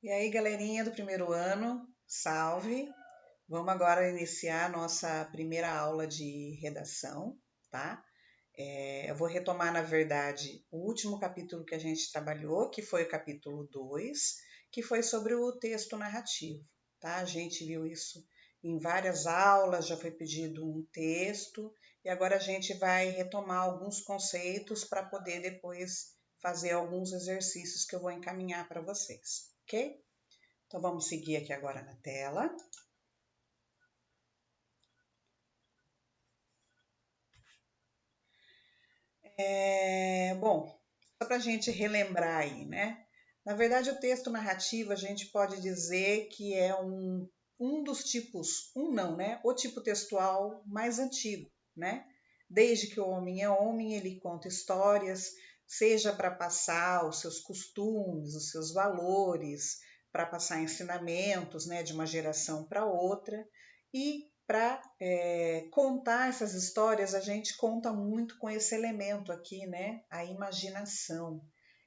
E aí, galerinha do primeiro ano, salve! Vamos agora iniciar a nossa primeira aula de redação, tá? Eu vou retomar, na verdade, o último capítulo que a gente trabalhou, que foi o capítulo 2, que foi sobre o texto narrativo, tá? A gente viu isso em várias aulas, já foi pedido um texto, e agora a gente vai retomar alguns conceitos para poder depois fazer alguns exercícios que eu vou encaminhar para vocês, ok? Então vamos seguir aqui agora na tela. Bom, só para a gente relembrar aí, né? Na verdade, o texto narrativo a gente pode dizer que é um dos tipos, um não, né? O tipo textual mais antigo, né? Desde que o homem é homem, ele conta histórias, seja para passar os seus costumes, os seus valores, para passar ensinamentos, né, de uma geração para outra, e para contar essas histórias, a gente conta muito com esse elemento aqui, né? A imaginação.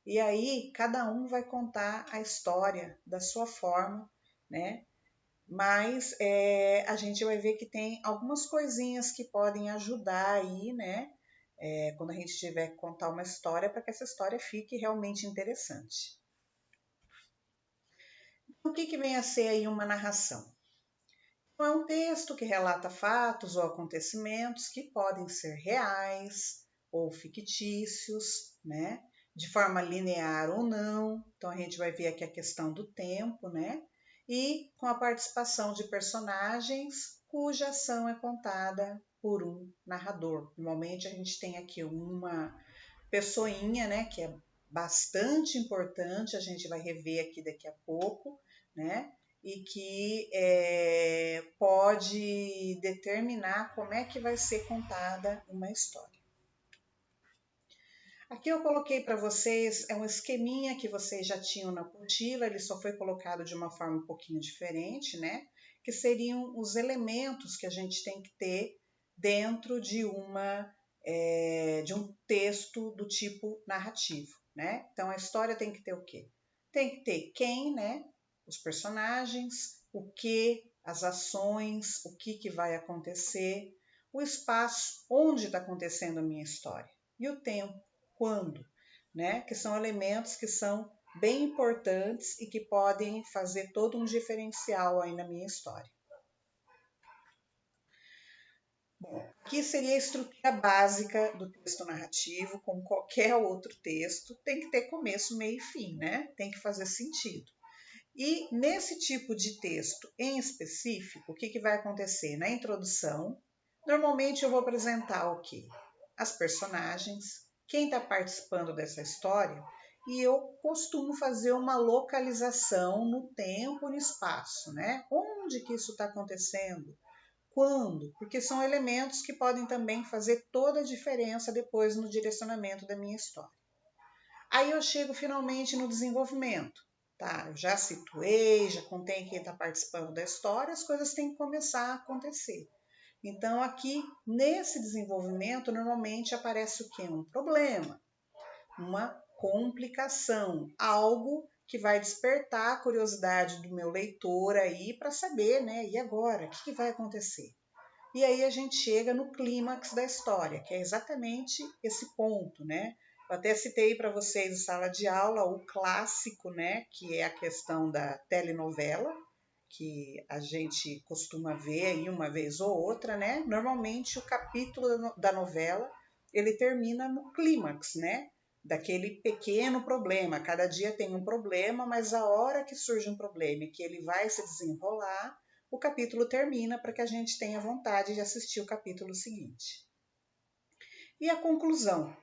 E aí, cada um vai contar a história da sua forma, né? Mas a gente vai ver que tem algumas coisinhas que podem ajudar aí, né? Quando a gente tiver que contar uma história, para que essa história fique realmente interessante. Então, o que vem a ser aí uma narração? É um texto que relata fatos ou acontecimentos que podem ser reais ou fictícios, né? De forma linear ou não. Então a gente vai ver aqui a questão do tempo, né? E com a participação de personagens cuja ação é contada por um narrador. Normalmente a gente tem aqui uma pessoinha, né? Que é bastante importante, a gente vai rever aqui daqui a pouco, né? E que pode determinar como é que vai ser contada uma história. Aqui eu coloquei para vocês, é um esqueminha que vocês já tinham na apostila, ele só foi colocado de uma forma um pouquinho diferente, né? Que seriam os elementos que a gente tem que ter dentro de de um texto do tipo narrativo, né? Então a história tem que ter o quê? Tem que ter quem, né? Os personagens, o que, as ações, o que vai acontecer, o espaço onde está acontecendo a minha história e o tempo, quando, né? Que são elementos que são bem importantes e que podem fazer todo um diferencial aí na minha história. Bom, aqui seria a estrutura básica do texto narrativo, como qualquer outro texto, tem que ter começo, meio e fim, né? Tem que fazer sentido. E nesse tipo de texto em específico, o que vai acontecer? Na introdução, normalmente eu vou apresentar o quê? As personagens, quem está participando dessa história, e eu costumo fazer uma localização no tempo e no espaço, né? Onde que isso está acontecendo? Quando? Porque são elementos que podem também fazer toda a diferença depois no direcionamento da minha história. Aí eu chego finalmente no desenvolvimento. Tá, eu já situei, já contei quem está participando da história, as coisas têm que começar a acontecer. Então, aqui, nesse desenvolvimento, normalmente aparece o quê? Um problema, uma complicação, algo que vai despertar a curiosidade do meu leitor aí para saber, né? E agora? O que vai acontecer? E aí a gente chega no clímax da história, que é exatamente esse ponto, né? Eu até citei para vocês em sala de aula o clássico, né? Que é a questão da telenovela, que a gente costuma ver aí uma vez ou outra, né? Normalmente o capítulo da novela ele termina no clímax, né? Daquele pequeno problema. Cada dia tem um problema, mas a hora que surge um problema e que ele vai se desenrolar, o capítulo termina para que a gente tenha vontade de assistir o capítulo seguinte. E a conclusão,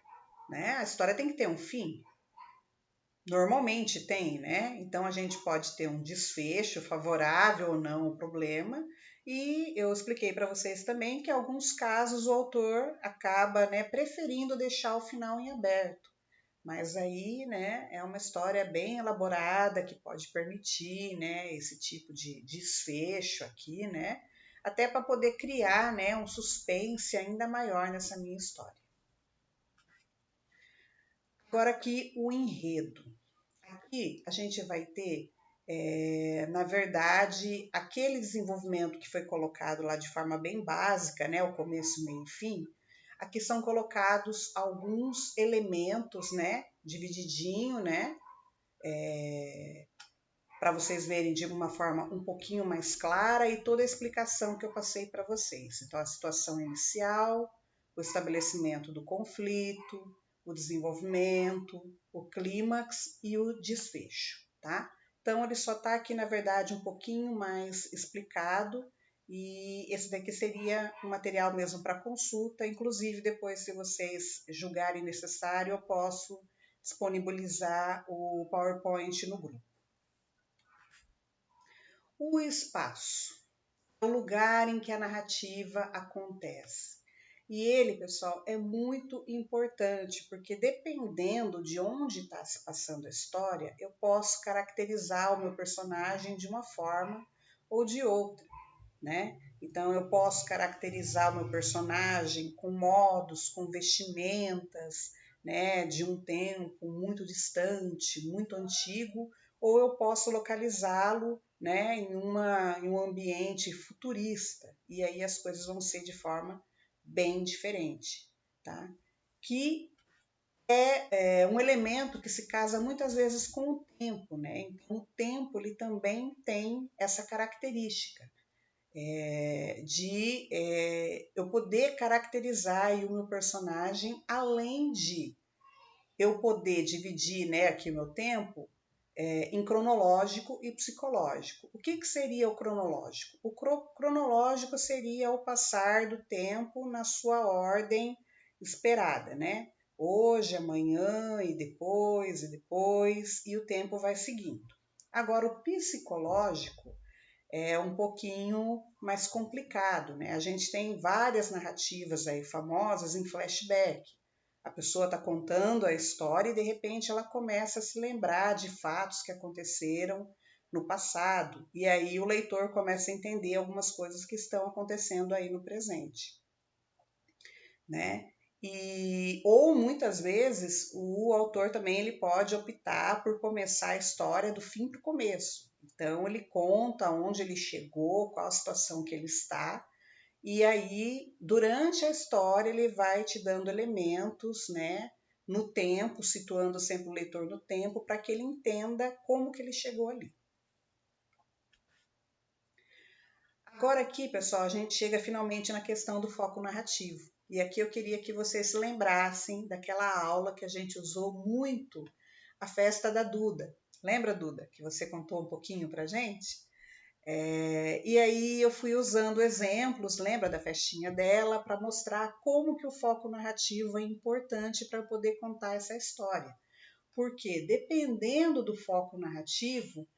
né? A história tem que ter um fim. Normalmente tem, né? Então a gente pode ter um desfecho favorável ou não ao problema. E eu expliquei para vocês também que em alguns casos o autor acaba, né, preferindo deixar o final em aberto. Mas aí, né, é uma história bem elaborada que pode permitir, né, esse tipo de desfecho aqui, né, até para poder criar, né, um suspense ainda maior nessa minha história. Agora aqui o enredo. Aqui a gente vai ter na verdade, aquele desenvolvimento que foi colocado lá de forma bem básica, né, o começo, meio e fim, aqui são colocados alguns elementos, né, divididinho, né, para vocês verem de uma forma um pouquinho mais clara e toda a explicação que eu passei para vocês. Então, a situação inicial, o estabelecimento do conflito, o desenvolvimento, o clímax e o desfecho, tá? Então, ele só está aqui, na verdade, um pouquinho mais explicado e esse daqui seria um material mesmo para consulta. Inclusive, depois, se vocês julgarem necessário, eu posso disponibilizar o PowerPoint no grupo. O espaço é o lugar em que a narrativa acontece. E ele, pessoal, é muito importante, porque dependendo de onde está se passando a história, eu posso caracterizar o meu personagem de uma forma ou de outra, né? Então, eu posso caracterizar o meu personagem com modos, com vestimentas, né, de um tempo muito distante, muito antigo, ou eu posso localizá-lo, né, em um ambiente futurista, e aí as coisas vão ser de forma bem diferente, tá? Que é um elemento que se casa muitas vezes com o tempo, né? Então, o tempo ele também tem essa característica de eu poder caracterizar o meu personagem, além de eu poder dividir, né, aqui o meu tempo em cronológico e psicológico. O que seria o cronológico? O cronológico seria o passar do tempo na sua ordem esperada, né? Hoje, amanhã e depois, e o tempo vai seguindo. Agora, o psicológico é um pouquinho mais complicado, né? A gente tem várias narrativas aí famosas em flashback. A pessoa está contando a história e de repente ela começa a se lembrar de fatos que aconteceram no passado. E aí o leitor começa a entender algumas coisas que estão acontecendo aí no presente, né? Ou muitas vezes o autor também ele pode optar por começar a história do fim para o começo. Então ele conta onde ele chegou, qual a situação que ele está, e aí durante a história ele vai te dando elementos, né, no tempo, situando sempre o leitor no tempo para que ele entenda como que ele chegou ali. Agora aqui, pessoal, a gente chega finalmente na questão do foco narrativo. E aqui eu queria que vocês se lembrassem daquela aula que a gente usou muito, a festa da Duda. Lembra, Duda, que você contou um pouquinho pra gente? E aí eu fui usando exemplos, lembra da festinha dela, para mostrar como que o foco narrativo é importante para poder contar essa história. Porque dependendo do foco narrativo,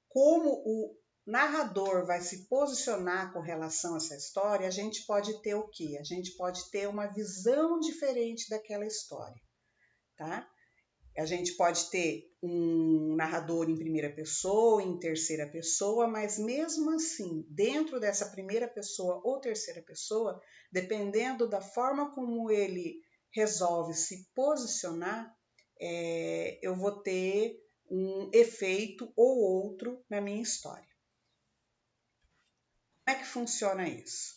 como o narrador vai se posicionar com relação a essa história, a gente pode ter o quê? A gente pode ter uma visão diferente daquela história, tá? A gente pode ter um narrador em primeira pessoa, em terceira pessoa, mas mesmo assim, dentro dessa primeira pessoa ou terceira pessoa, dependendo da forma como ele resolve se posicionar, eu vou ter um efeito ou outro na minha história. Como é que funciona isso?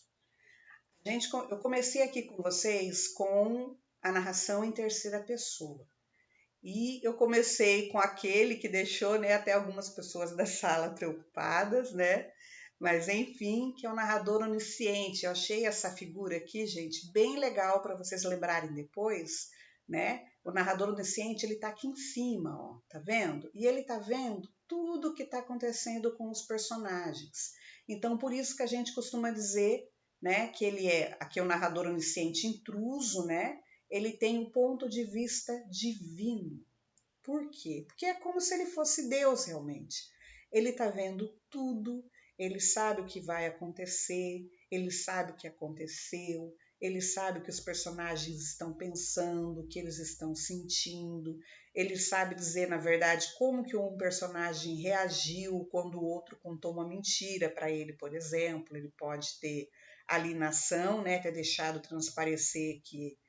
Eu comecei aqui com vocês com a narração em terceira pessoa. E eu comecei com aquele que deixou, né, até algumas pessoas da sala preocupadas, né? Mas enfim, que é o narrador onisciente. Eu achei essa figura aqui, gente, bem legal para vocês lembrarem depois, né? O narrador onisciente, ele tá aqui em cima, ó, tá vendo? E ele tá vendo tudo o que está acontecendo com os personagens. Então, por isso que a gente costuma dizer, né, que ele é aqui é o narrador onisciente intruso, né? Ele tem um ponto de vista divino. Por quê? Porque é como se ele fosse Deus realmente. Ele está vendo tudo, ele sabe o que vai acontecer, ele sabe o que aconteceu, ele sabe o que os personagens estão pensando, o que eles estão sentindo, ele sabe dizer, na verdade, como que um personagem reagiu quando o outro contou uma mentira para ele, por exemplo. Ele pode ter alienação, né, ter deixado transparecer que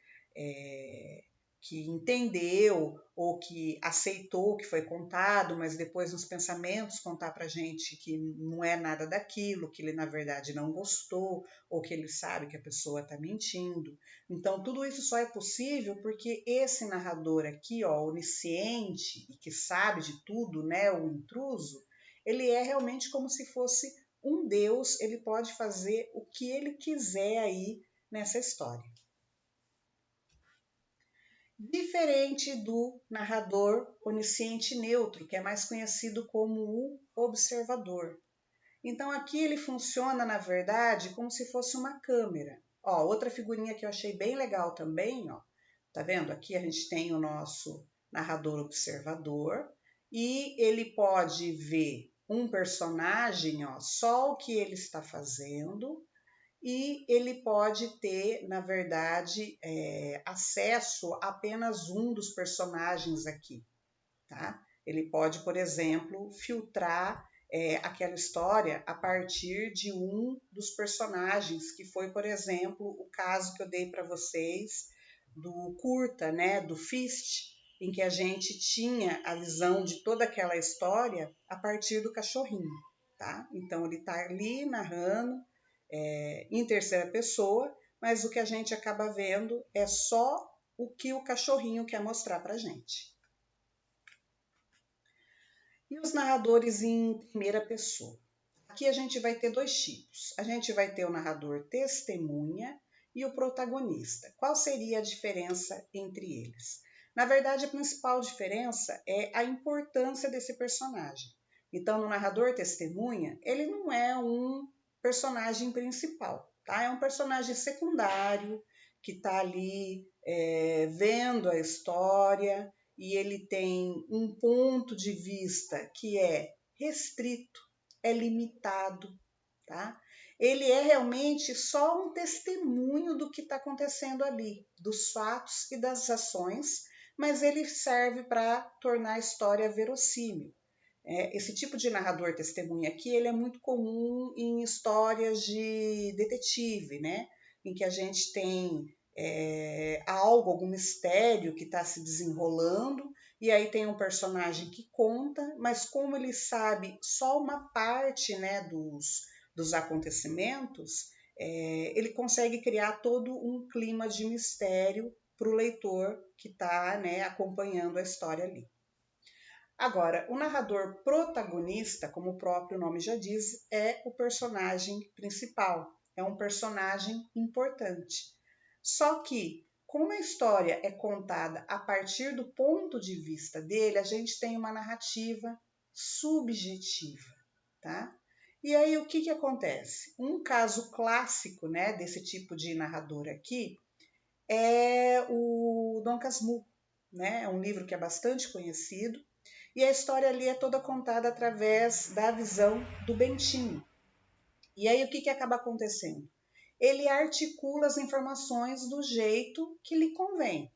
que entendeu ou que aceitou o que foi contado, mas depois nos pensamentos contar para a gente que não é nada daquilo, que ele na verdade não gostou, ou que ele sabe que a pessoa está mentindo. Então tudo isso só é possível porque esse narrador aqui, ó, onisciente e que sabe de tudo, né, o intruso, ele é realmente como se fosse um Deus, ele pode fazer o que ele quiser aí nessa história. Diferente do narrador onisciente neutro, que é mais conhecido como o observador. Então aqui ele funciona, na verdade, como se fosse uma câmera. Ó, outra figurinha que eu achei bem legal também, ó. Tá vendo? Aqui a gente tem o nosso narrador observador e ele pode ver um personagem, ó, só o que ele está fazendo, e ele pode ter, na verdade, acesso a apenas um dos personagens aqui, tá? Ele pode, por exemplo, filtrar aquela história a partir de um dos personagens, que foi, por exemplo, o caso que eu dei para vocês do curta, né, do Fist, em que a gente tinha a visão de toda aquela história a partir do cachorrinho, tá? Então ele está ali narrando em terceira pessoa, mas o que a gente acaba vendo é só o que o cachorrinho quer mostrar para a gente. E os narradores em primeira pessoa? Aqui a gente vai ter dois tipos. A gente vai ter o narrador testemunha e o protagonista. Qual seria a diferença entre eles? Na verdade, a principal diferença é a importância desse personagem. Então, no narrador testemunha, ele não é um personagem principal, tá? É um personagem secundário que está ali vendo a história e ele tem um ponto de vista que é restrito, é limitado, tá? Ele é realmente só um testemunho do que está acontecendo ali, dos fatos e das ações, mas ele serve para tornar a história verossímil. Esse tipo de narrador testemunha aqui, ele é muito comum em histórias de detetive, né? Em que a gente tem algo, algum mistério que está se desenrolando, e aí tem um personagem que conta, mas como ele sabe só uma parte, né, dos acontecimentos, ele consegue criar todo um clima de mistério para o leitor que está, né, acompanhando a história ali. Agora, o narrador protagonista, como o próprio nome já diz, é o personagem principal, é um personagem importante. Só que, como a história é contada a partir do ponto de vista dele, a gente tem uma narrativa subjetiva, tá? E aí o que acontece? Um caso clássico, né, desse tipo de narrador aqui é o Dom Casmurro, né? É um livro que é bastante conhecido e a história ali é toda contada através da visão do Bentinho. E aí o que acaba acontecendo? Ele articula as informações do jeito que lhe convém.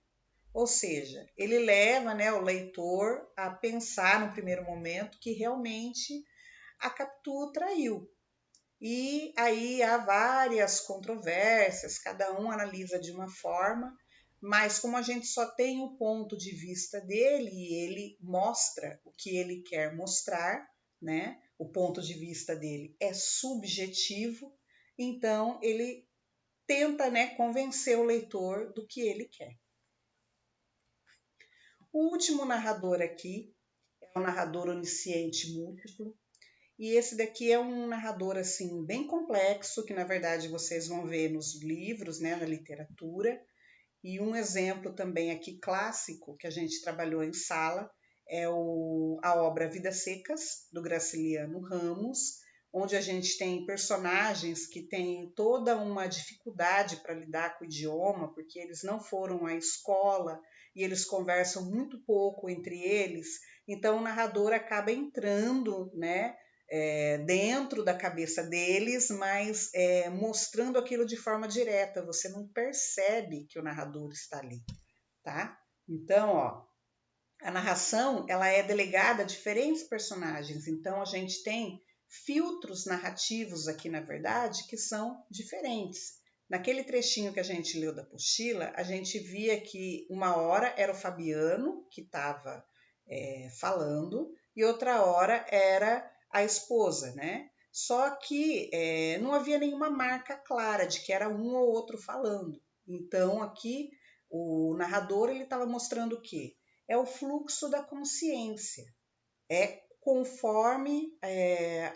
Ou seja, ele leva, né, o leitor a pensar no primeiro momento que realmente a Capitu traiu. E aí há várias controvérsias, cada um analisa de uma forma, mas como a gente só tem o ponto de vista dele e ele mostra o que ele quer mostrar, né? O ponto de vista dele é subjetivo, então ele tenta, né, convencer o leitor do que ele quer. O último narrador aqui é o narrador onisciente múltiplo. E esse daqui é um narrador assim bem complexo, que na verdade vocês vão ver nos livros, né, na literatura. E um exemplo também aqui clássico que a gente trabalhou em sala é a obra Vidas Secas, do Graciliano Ramos, onde a gente tem personagens que têm toda uma dificuldade para lidar com o idioma, porque eles não foram à escola e eles conversam muito pouco entre eles. Então o narrador acaba entrando, né, dentro da cabeça deles, mas mostrando aquilo de forma direta. Você não percebe que o narrador está ali, tá? Então, ó, a narração ela é delegada a diferentes personagens. Então, a gente tem filtros narrativos aqui, na verdade, que são diferentes. Naquele trechinho que a gente leu da apostila, a gente via que uma hora era o Fabiano que estava falando e outra hora era a esposa, né? Só que não havia nenhuma marca clara de que era um ou outro falando. Então aqui o narrador ele estava mostrando o quê? É o fluxo da consciência. É conforme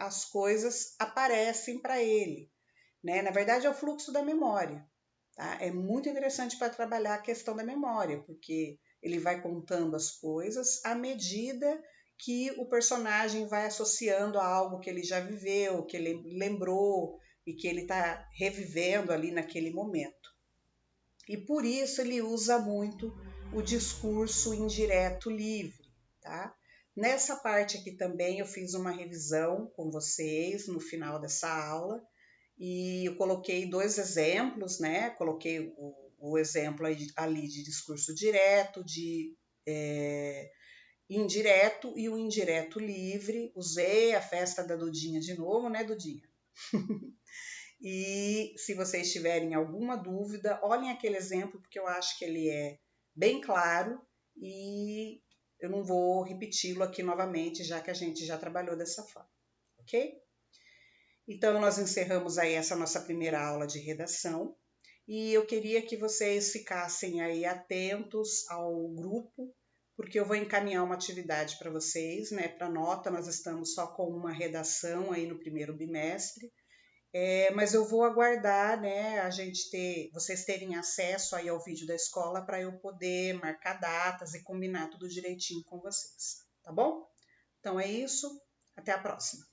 as coisas aparecem para ele. Né? Na verdade, é o fluxo da memória. Tá? É muito interessante para trabalhar a questão da memória, porque ele vai contando as coisas à medida que o personagem vai associando a algo que ele já viveu, que ele lembrou e que ele está revivendo ali naquele momento. E por isso ele usa muito o discurso indireto livre. Tá? Nessa parte aqui também eu fiz uma revisão com vocês no final dessa aula, e eu coloquei 2 exemplos, né? Coloquei o exemplo ali de discurso direto, de indireto e o indireto livre. Usei a festa da Dudinha de novo, né, Dudinha? E se vocês tiverem alguma dúvida, olhem aquele exemplo, porque eu acho que ele é bem claro e eu não vou repeti-lo aqui novamente, já que a gente já trabalhou dessa forma, ok? Então, nós encerramos aí essa nossa primeira aula de redação e eu queria que vocês ficassem aí atentos ao grupo, porque eu vou encaminhar uma atividade para vocês, né? Para nota, nós estamos só com uma redação aí no primeiro bimestre, mas eu vou aguardar, né? Vocês terem acesso aí ao vídeo da escola para eu poder marcar datas e combinar tudo direitinho com vocês, tá bom? Então é isso, até a próxima.